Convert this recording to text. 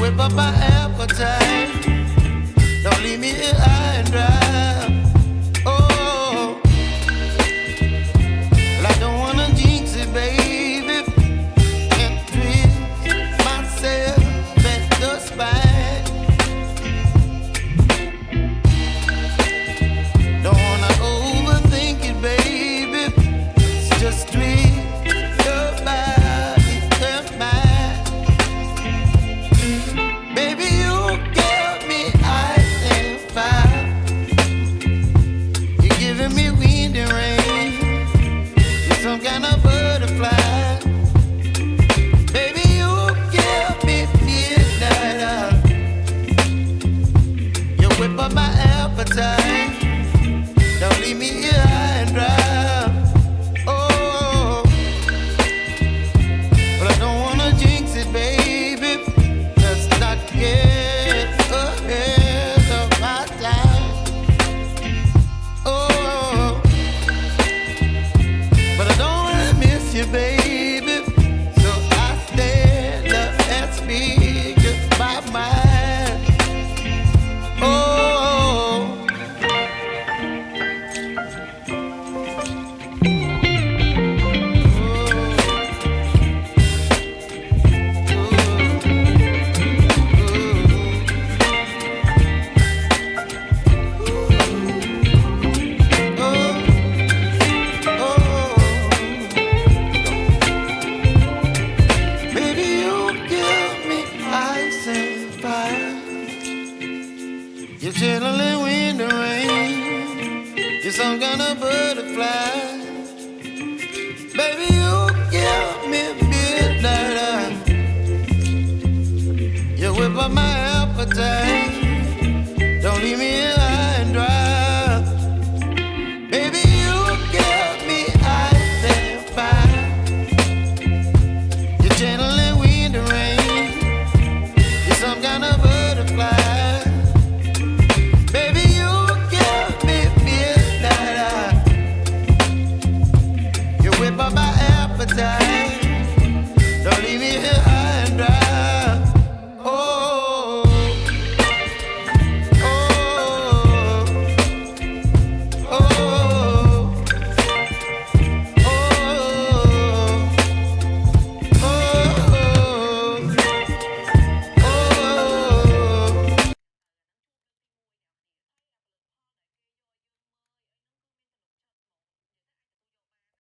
whip up my appetite. Don't leave me here high and dry. Oh, well, I don't wanna jinx it, baby, and twist myself at the spine. Don't wanna overthink it, baby. It's just twist your body and mine. Baby, you give me ice and fire. You're giving me wind and rain. You're some kind of butterfly. Baby, you give me midnight. You whip up my appetite. Don't leave me here high and dry. Oh, but I don't wanna jinx it, baby. Let's not get ahead of my time. Oh, but I don't wanna miss you, baby. So I stand up and speak my mind. Oh. Baby, you give me ice and fire. You're chilling wind and rain. You're some kind of butterfly. Baby, you give me midnight. You whip up my appetite.